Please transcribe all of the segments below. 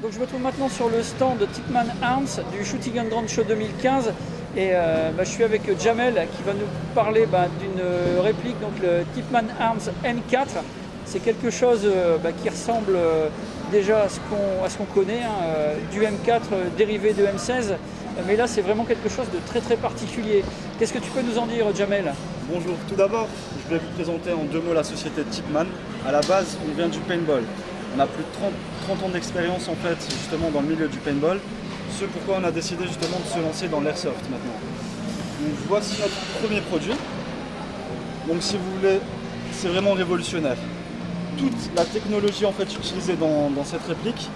Donc je me trouve maintenant sur le stand de Tipman Arms du Shooting and Ground Show 2015 et je suis avec Jamel qui va nous parler d'une réplique, donc le Tipman Arms M4. C'est quelque chose qui ressemble déjà à ce qu'on connaît, du M4 dérivé de M16, mais là c'est vraiment quelque chose de très très particulier. Qu'est-ce que tu peux nous en dire, Jamel? Bonjour, tout d'abord je vais vous présenter en 2 mots la société Tipman. À la base on vient du paintball. On a plus de 30 ans d'expérience en fait justement dans le milieu du paintball. Ce pourquoi on a décidé justement de se lancer dans l'airsoft maintenant. Donc voici notre premier produit. Donc si vous voulez, c'est vraiment révolutionnaire. Toute la technologie en fait utilisée dans cette réplique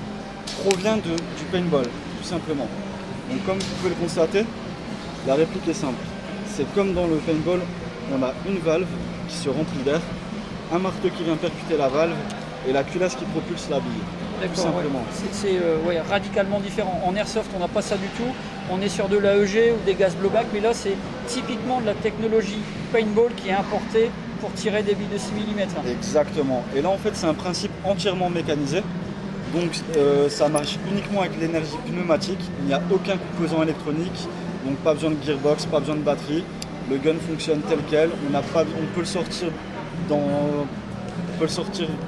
provient du paintball, tout simplement. Donc comme vous pouvez le constater, la réplique est simple. C'est comme dans le paintball, on a une valve qui se remplit d'air, un marteau qui vient percuter la valve et la culasse qui propulse la bille, tout simplement. C'est radicalement différent. En airsoft, on n'a pas ça du tout. On est sur de l'AEG ou des gaz blowback, mais là, c'est typiquement de la technologie paintball qui est importée pour tirer des billes de 6 mm. Exactement. Et là, en fait, c'est un principe entièrement mécanisé. Donc, ça marche uniquement avec l'énergie pneumatique. Il n'y a aucun composant électronique. Donc, pas besoin de gearbox, pas besoin de batterie. Le gun fonctionne tel quel. On peut le sortir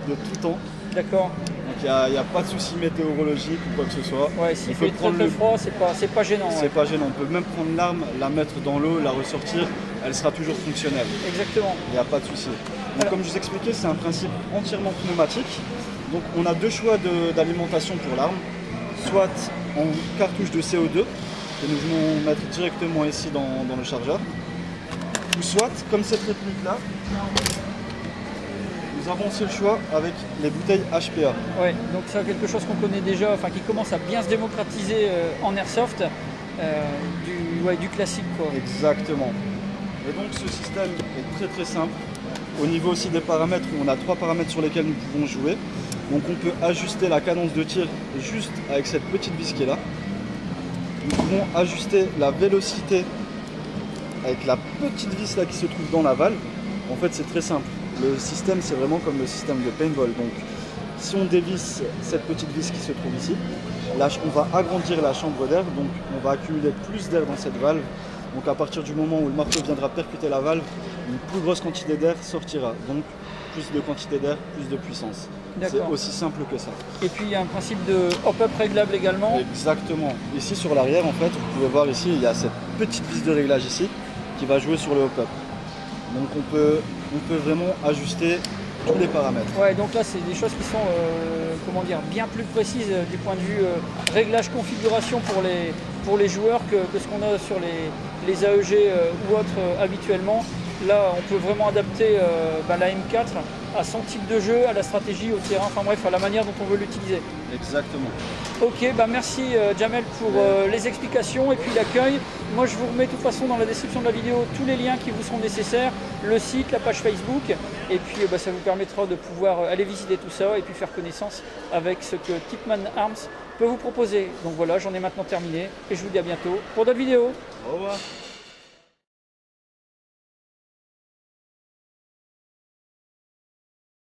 de tout temps. D'accord. Donc il n'y a pas de souci météorologique ou quoi que ce soit. Ouais, s'il fait très froid, c'est pas gênant. C'est pas gênant. On peut même prendre l'arme, la mettre dans l'eau, la ressortir, elle sera toujours fonctionnelle. Exactement. Il n'y a pas de souci. Donc comme je vous expliquais, c'est un principe entièrement pneumatique. Donc on a 2 choix d'alimentation pour l'arme. Soit en cartouche de CO2, que nous venons mettre directement ici dans le chargeur. Ou soit, comme cette réplique-là, nous avons aussi le choix avec les bouteilles HPA. Ouais, donc c'est quelque chose qu'on connaît déjà, qui commence à bien se démocratiser en airsoft, du classique quoi. Exactement. Et donc ce système est très très simple. Au niveau aussi des paramètres, on a 3 paramètres sur lesquels nous pouvons jouer. Donc on peut ajuster la cadence de tir juste avec cette petite vis qui est là. Nous pouvons ajuster la vélocité avec la petite vis là qui se trouve dans la valve. En fait c'est très simple. Le système c'est vraiment comme le système de paintball. Donc si on dévisse cette petite vis qui se trouve ici, là on va agrandir la chambre d'air, donc on va accumuler plus d'air dans cette valve. Donc à partir du moment où le marteau viendra percuter la valve, une plus grosse quantité d'air sortira. Donc plus de quantité d'air, plus de puissance. C'est aussi simple que ça. Et puis il y a un principe de hop-up réglable également. Exactement. Ici sur l'arrière en fait, vous pouvez voir ici, il y a cette petite vis de réglage ici qui va jouer sur le hop-up. Donc on peut vraiment ajuster tous les paramètres. Ouais, donc là c'est des choses qui sont bien plus précises du point de vue réglage configuration pour les joueurs que ce qu'on a sur les AEG ou autres habituellement. Là on peut vraiment adapter la M4 à son type de jeu, à la stratégie, au terrain, enfin bref, à la manière dont on veut l'utiliser. Exactement. Ok, merci Jamel pour les explications et puis l'accueil. Moi je vous remets de toute façon dans la description de la vidéo tous les liens qui vous sont nécessaires, le site, la page Facebook, et puis ça vous permettra de pouvoir aller visiter tout ça et puis faire connaissance avec ce que Tipman Arms peut vous proposer. Donc voilà, j'en ai maintenant terminé et je vous dis à bientôt pour d'autres vidéos. Au revoir.